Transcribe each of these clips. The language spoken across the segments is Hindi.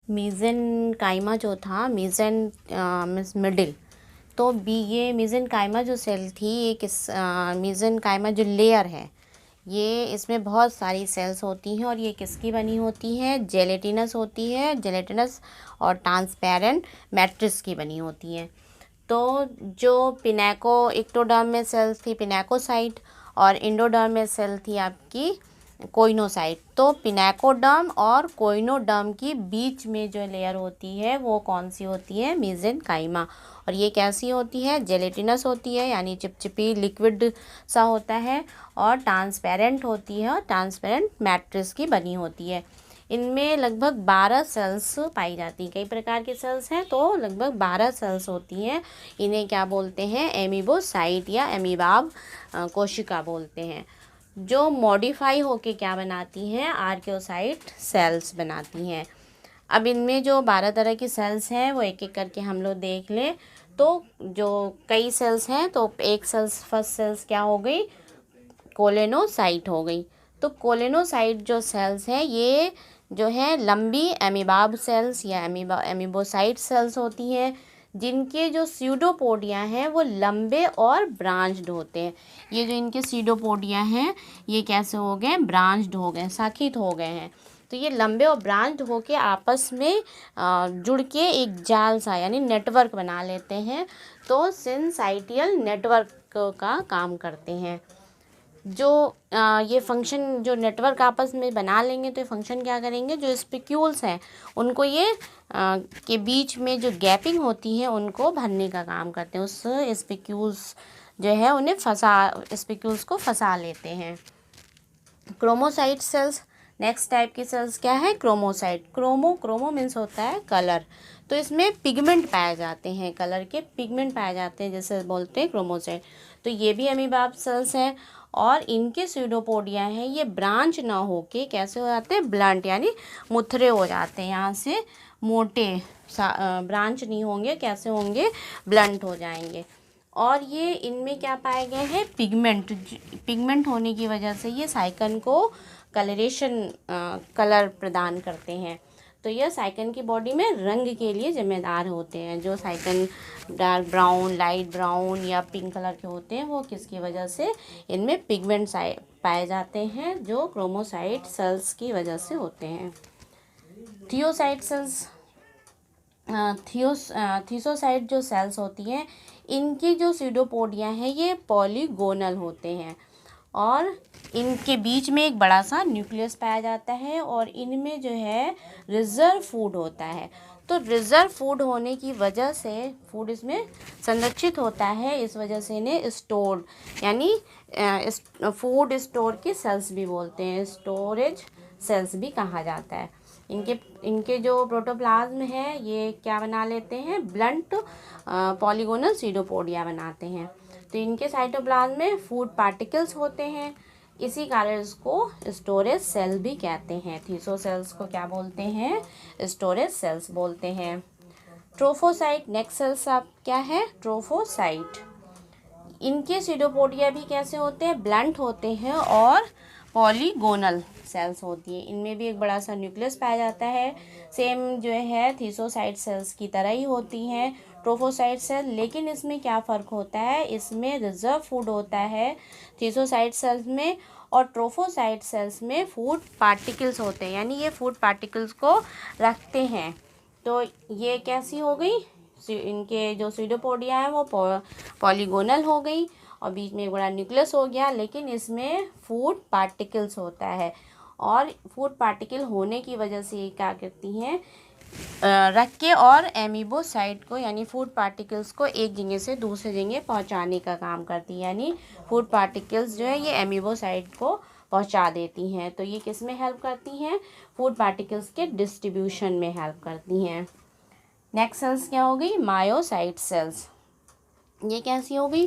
मीज़ेनकाइमा जो था, मीन्स मिडिल, तो ये मीज़ेनकाइमा जो सेल थी, ये मीज़ेनकाइमा जो लेयर है, ये इसमें बहुत सारी सेल्स होती हैं और ये किसकी बनी होती हैं? जेलेटिनस होती है, जेलेटिनस और ट्रांसपेरेंट मैट्रिक्स की बनी होती हैं। तो जो पिनेको इक्टोडर्म में सेल्स थी पिनेकोसाइट, और इंडोडर्म में सेल थी आपकी कोइनोसाइट। तो पिनेकोडर्म और कोइनोडर्म की बीच में जो लेयर होती है वो कौन सी होती है? मीज़ेनकाइमा। और ये कैसी होती है? जेलेटिनस होती है, यानी चिपचिपी लिक्विड सा होता है, और ट्रांसपेरेंट होती है और ट्रांसपेरेंट मैट्रिक्स की बनी होती है। इनमें लगभग 12 सेल्स पाई जाती हैं। कई प्रकार के सेल्स हैं, तो लगभग 12 सेल्स होती हैं। इन्हें क्या बोलते हैं? एमीबोसाइट या एमीबाब कोशिका बोलते हैं, जो मॉडिफाई होके क्या बनाती हैं? आर्कियोसाइट सेल्स बनाती हैं। अब इनमें जो 12 तरह की सेल्स हैं वो एक एक करके हम लोग देख लें। तो जो कई सेल्स हैं, तो एक सेल्स, फर्स्ट सेल्स क्या हो गई? कोलेनोसाइट हो गई। तो कोलेनोसाइट जो सेल्स हैं, ये जो है लंबी एमीबाब सेल्स या एमीबोसाइट सेल्स होती हैं, जिनके जो स्यूडोपोडिया हैं वो लंबे और ब्रांच्ड होते हैं। ये जो इनके स्यूडोपोडिया हैं, ये कैसे हो गए? ब्रांच्ड हो गए, शाखित हो गए हैं। तो ये लंबे और ब्रांच्ड होके आपस में जुड़ के एक जाल सा यानी नेटवर्क बना लेते हैं। तो सिनसाइटियल नेटवर्क का काम करते हैं। जो ये फंक्शन, जो नेटवर्क आपस में बना लेंगे, तो ये फंक्शन क्या करेंगे? जो स्पिक्यूल्स हैं उनको ये के बीच में जो गैपिंग होती है उनको भरने का काम करते हैं। उस स्पिक्यूल्स जो है उन्हें स्पिक्यूल्स को फंसा लेते हैं। क्रोमोसाइट सेल्स, नेक्स्ट टाइप की सेल्स क्या है? क्रोमोसाइट। क्रोमो मीन्स होता है कलर, तो इसमें पिगमेंट पाए जाते हैं, कलर के पिगमेंट पाए जाते हैं, जैसे बोलते हैं क्रोमोसाइट। तो ये भी अमीबाब सेल्स हैं, और इनके स्यूडोपोडिया हैं, ये ब्रांच ना होके कैसे हो जाते हैं? ब्लंट, यानी मुथरे हो जाते हैं, यहाँ से मोटे ब्रांच नहीं होंगे, कैसे होंगे? ब्लंट हो जाएंगे। और ये इनमें क्या पाए गए हैं? पिगमेंट होने की वजह से ये साइकन को कलर प्रदान करते हैं। तो यह साइकन की बॉडी में रंग के लिए जिम्मेदार होते हैं। जो साइकन डार्क ब्राउन, लाइट ब्राउन या पिंक कलर के होते हैं, वो किसकी वजह से? इनमें पिगमेंट पाए जाते हैं, जो क्रोमोसाइट सेल्स की वजह से होते हैं। थियोसाइट सेल्स, थियोसाइट जो सेल्स होती हैं, इनकी जो स्यूडोपोडिया हैं ये पॉलीगोनल होते हैं, और इनके बीच में एक बड़ा सा न्यूक्लियस पाया जाता है, और इनमें जो है रिजर्व फूड होता है। तो रिजर्व फूड होने की वजह से फूड इसमें संरक्षित होता है, इस वजह से इन्हें स्टोर, यानी फूड स्टोर के सेल्स भी बोलते हैं, स्टोरेज सेल्स भी कहा जाता है। इनके जो प्रोटोप्लाज्म है ये क्या बना लेते हैं? ब्लंट पॉलीगोनल स्यूडोपोडिया बनाते हैं। तो इनके साइटोप्लाज्म में फूड पार्टिकल्स होते हैं, इसी कारण इसको स्टोरेज सेल भी कहते हैं। थीसो सेल्स को क्या बोलते हैं? स्टोरेज सेल्स बोलते हैं। ट्रोफोसाइट, नेक्स्ट सेल्स आप क्या है? ट्रोफोसाइट। इनके स्यूडोपोडिया भी कैसे होते हैं? ब्लंट होते हैं और पॉलीगोनल सेल्स होती है। इनमें भी एक बड़ा सा न्यूक्लियस पाया जाता है, सेम जो है थीसोसाइट सेल्स की तरह ही होती हैं ट्रोफोसाइट सेल। लेकिन इसमें क्या फ़र्क होता है? इसमें रिजर्व फूड होता है थीसोसाइट सेल्स में, और ट्रोफोसाइट सेल्स में फूड पार्टिकल्स होते हैं, यानी ये फूड पार्टिकल्स को रखते हैं। तो ये कैसी हो गई? इनके जो स्यूडोपोडिया है वो पॉलीगोनल हो गई, और बीच में एक बड़ा न्यूक्लियस हो गया, लेकिन इसमें फूड पार्टिकल्स होता है। और फूड पार्टिकल होने की वजह से ये क्या करती हैं? रख के और एमीबोसाइट को, यानी फूड पार्टिकल्स को एक जगह से दूसरे जगह पहुंचाने का काम करती है, यानी फूड पार्टिकल्स जो है ये एमीबोसाइट को पहुंचा देती हैं। तो ये किस में हेल्प करती हैं? फूड पार्टिकल्स के डिस्ट्रीब्यूशन में हेल्प करती हैं। नेक्स्ट सेल्स क्या हो गई? Myocyte sales. ये कैसी हो गई?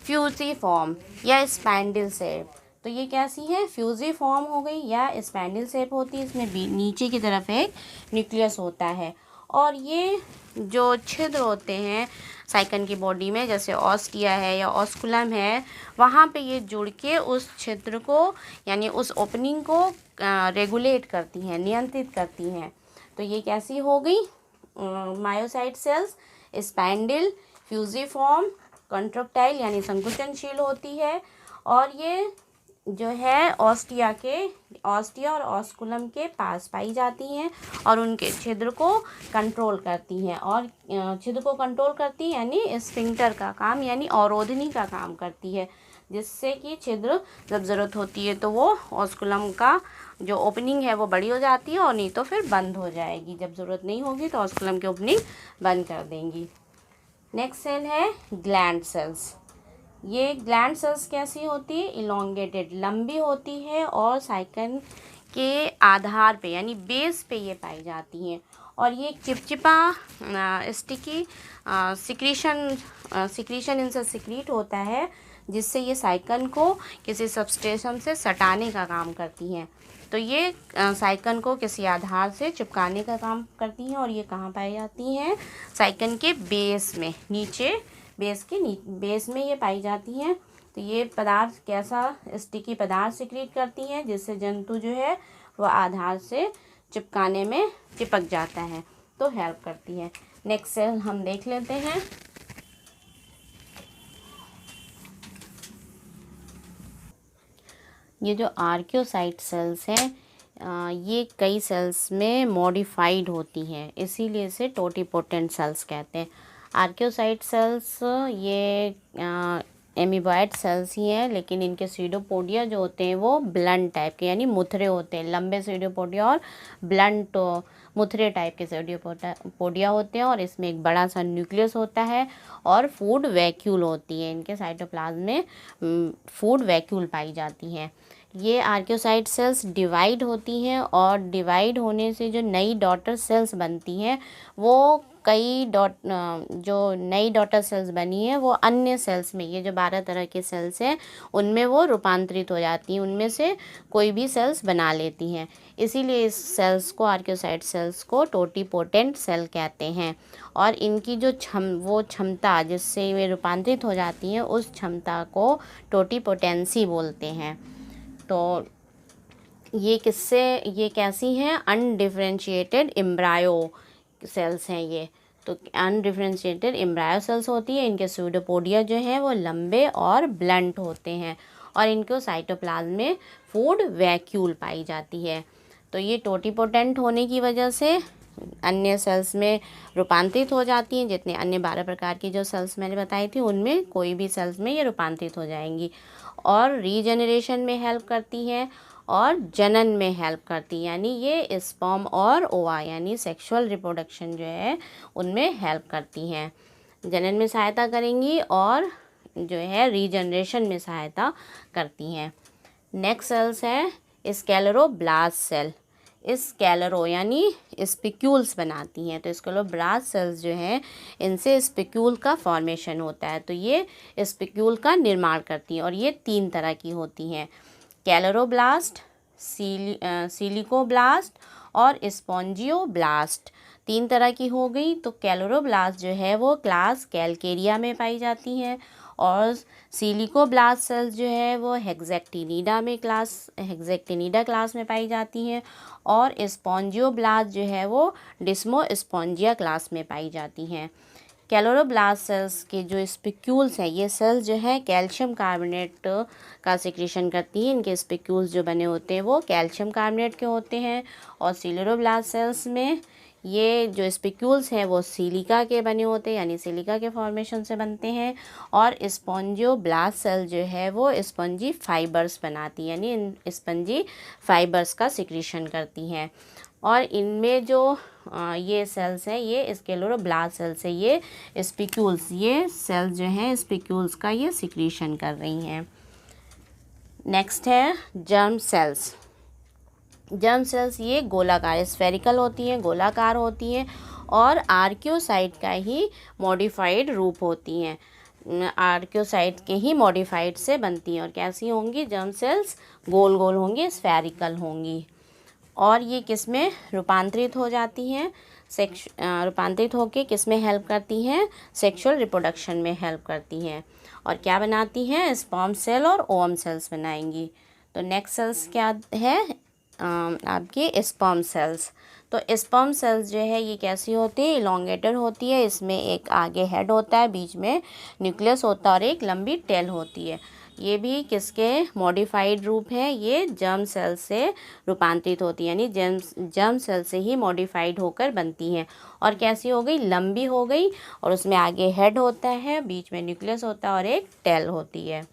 फ्यूजिफॉर्म या स्पैंडल शेप। तो ये कैसी है? फ्यूजिफॉर्म हो गई या स्पैंडल शेप होती है। इसमें भी नीचे की तरफ एक न्यूक्लियस होता है, और ये जो छिद्र होते हैं साइकन की बॉडी में, जैसे ऑस्टिया है या ऑस्कुलम है, वहाँ पे ये जुड़ के उस छिद्र को, यानी उस ओपनिंग को रेगुलेट करती हैं, नियंत्रित करती हैं। तो ये कैसी हो गई myocyte sales? Spindle, fusiform, contractile यानी संकुचनशील होती है, और ये जो है ऑस्टिया और ऑस्कुलम के पास पाई जाती हैं और उनके छिद्र को कंट्रोल करती हैं, और छिद्र को कंट्रोल करती है यानी स्फिंक्टर का काम यानी अवरोधनी का काम करती है, जिससे कि छिद्र जब ज़रूरत होती है तो वो ऑस्कुलम का जो ओपनिंग है वो बड़ी हो जाती है, और नहीं तो फिर बंद हो जाएगी। जब ज़रूरत नहीं होगी तो ऑस्कुलम की ओपनिंग बंद कर देंगी। नेक्स्ट सेल है ग्लैंड सेल्स। ये ग्लैंड सेल्स कैसी होती है? इलोंगेटेड, लंबी होती है और साइकन के आधार पे यानी बेस पे ये पाई जाती हैं, और ये चिपचिपा स्टिकी सिक्रीशन इनसे सिक्रीट होता है, जिससे ये साइकन को किसी सबस्टेशन से सटाने का काम करती हैं। तो ये साइकन को किसी आधार से चिपकाने का काम करती हैं, और ये कहाँ पाई जाती हैं? साइकन के बेस में, नीचे बेस में ये पाई जाती हैं। तो ये पदार्थ कैसा स्टिकी पदार्थ सिक्रीट करती हैं, जिससे जंतु जो है वो आधार से चिपकाने में चिपक जाता है, तो हेल्प करती है। नेक्स्ट सेल हम देख लेते हैं। ये जो आर्कियोसाइट सेल्स हैं ये कई सेल्स में मॉडिफाइड होती हैं, इसीलिए इसे टोटिपोटेंट सेल्स कहते हैं। आर्कियोसाइट सेल्स ये एमीबॉयड सेल्स ही हैं, लेकिन इनके सीडोपोडिया जो होते हैं वो ब्लंट टाइप के यानी मुथरे होते हैं। लंबे सीडोपोडिया और ब्लंट मुथरे टाइप के सीडोपोडिया होते हैं, और इसमें एक बड़ा सा न्यूक्लियस होता है और फूड वैक्यूल होती है। इनके साइटोप्लाज्म में फूड वैक्यूल पाई जाती हैं। ये आर्कियोसाइट सेल्स डिवाइड होती हैं, और डिवाइड होने से जो नई डॉटर सेल्स बनती हैं वो जो नई डॉटर सेल्स बनी है वो अन्य सेल्स में, ये जो 12 तरह के सेल्स हैं उनमें वो रूपांतरित हो जाती हैं, उनमें से कोई भी सेल्स बना लेती हैं। इसीलिए इस सेल्स को आर्कियोसाइट सेल्स को टोटिपोटेंट सेल कहते हैं, और इनकी जो क्षमता जिससे वे रूपांतरित हो जाती हैं उस क्षमता को टोटिपोटेंसी बोलते हैं। तो ये कैसी हैं? अनडिफरेंशिएटेड एम्ब्रायो सेल्स हैं ये। तो अनडिफरेंशिएटेड एम्ब्रायो सेल्स होती है। इनके सूडोपोडिया जो है वो लंबे और ब्लंट होते हैं, और इनको साइटोप्लाज्म में फूड वैक्यूल पाई जाती है। तो ये टोटिपोटेंट होने की वजह से अन्य सेल्स में रूपांतरित हो जाती हैं। जितने अन्य 12 प्रकार की जो सेल्स मैंने बताई थी उनमें कोई भी सेल्स में ये रूपांतरित हो जाएंगी, और रीजनरेशन में हेल्प करती हैं और जनन में हेल्प करती है, यानी ये स्पर्म और ओवा यानी सेक्सुअल रिप्रोडक्शन जो है उनमें हेल्प करती हैं। जनन में सहायता करेंगी और जो है रीजनरेशन में सहायता करती हैं। नेक्स्ट सेल्स है स्क्लेरोब्लास्ट सेल। स्क्लेरो यानी स्पिक्यूल्स बनाती हैं, तो स्क्लेरोब्लास्ट सेल्स जो हैं इनसे स्पिक्यूल का फॉर्मेशन होता है। तो ये स्पिक्यूल का निर्माण करती हैं, और ये 3 तरह की होती हैं, कैलोरोब्लास्ट, सिलिकोब्लास्ट और स्पॉन्जियोब्लास्ट। 3 तरह की हो गई। तो कैलोरोब्लास्ट जो है वो क्लास कैलकेरिया में पाई जाती हैं, और सिलिकोब्लास्ट सेल्स जो है वो हेक्सेक्टिनिडा क्लास में पाई जाती हैं, और स्पॉन्जियोब्लास्ट जो है वो डिस्मोस्पॉन्जिया क्लास में पाई जाती हैं। कैलोरोब्लास्ट सेल्स के जो स्पिक्यूल्स हैं ये सेल्स जो है कैल्शियम कार्बोनेट का सिक्रीशन करती हैं। इनके स्पिक्यूल्स जो बने होते हैं वो कैल्शियम कार्बोनेट के होते हैं, और सिलिकोब्लास्ट सेल्स में ये जो स्पिक्यूल्स हैं वो सिलिका के बने होते हैं, यानी सिलिका के फॉर्मेशन से बनते हैं, और स्पॉन्जियोब्लास्ट सेल जो है वो स्पंजी फाइबर्स बनाती हैं, यानी स्पंजी फाइबर्स का सिक्रीशन करती हैं। और इनमें जो ये सेल्स हैं ये स्क्लेरोब्लास्ट सेल्स है, ये स्पिक्यूल्स, ये सेल्स जो हैं स्पिक्यूल्स का ये सिक्रीशन कर रही हैं। नेक्स्ट है जर्म सेल्स। जर्म सेल्स ये गोलाकार स्फेरिकल होती हैं, गोलाकार होती हैं, और आर्कियोसाइट का ही मॉडिफाइड रूप होती हैं। आर्कियोसाइट के ही मॉडिफाइड से बनती हैं, और कैसी होंगी? जर्म सेल्स गोल गोल होंगी, स्फेरिकल होंगी। और ये किस में रूपांतरित हो जाती हैं? रूपांतरित होकर किस में हेल्प करती हैं? सेक्सुअल रिप्रोडक्शन में हेल्प करती हैं। और क्या बनाती हैं? स्पर्म सेल और ओवम सेल्स बनाएंगी। तो नेक्स्ट सेल्स क्या है? आपके स्पर्म सेल्स। तो स्पर्म सेल्स जो है ये कैसी होती है, इलोंगेटेड होती है। इसमें एक आगे हेड होता है, बीच में न्यूक्लियस होता है और एक लंबी टेल होती है। ये भी किसके मॉडिफाइड रूप है, ये जर्म सेल से रूपांतरित होती है, यानी जर्म सेल से ही मॉडिफाइड होकर बनती हैं। और कैसी हो गई, लंबी हो गई, और उसमें आगे हेड होता है, बीच में न्यूक्लियस होता है और एक टेल होती है।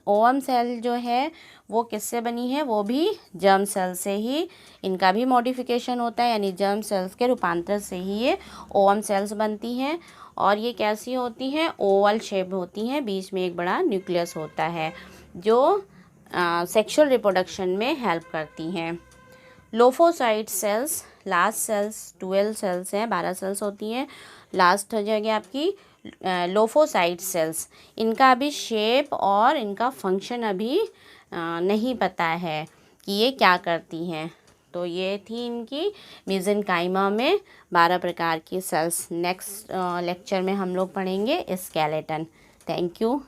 ओवम सेल जो है वो किससे बनी है, वो भी जर्म सेल से ही, इनका भी मॉडिफिकेशन होता है, यानी जर्म सेल्स के रूपांतर से ही ये ओवम सेल्स बनती हैं। और ये कैसी होती हैं, ओवल शेप होती हैं, बीच में एक बड़ा न्यूक्लियस होता है जो सेक्सुअल रिप्रोडक्शन में हेल्प करती हैं। लोफोसाइट सेल्स, लास्ट सेल्स 12 सेल्स हैं, 12 सेल्स होती हैं। लास्ट हो जाएगी आपकी लोफोसाइट सेल्स। इनका अभी शेप और इनका फंक्शन अभी नहीं पता है कि ये क्या करती हैं। तो ये थी इनकी मेसेनकाइमा में 12 प्रकार की सेल्स। नेक्स्ट लेक्चर में हम लोग पढ़ेंगे स्केलेटन। Thank you.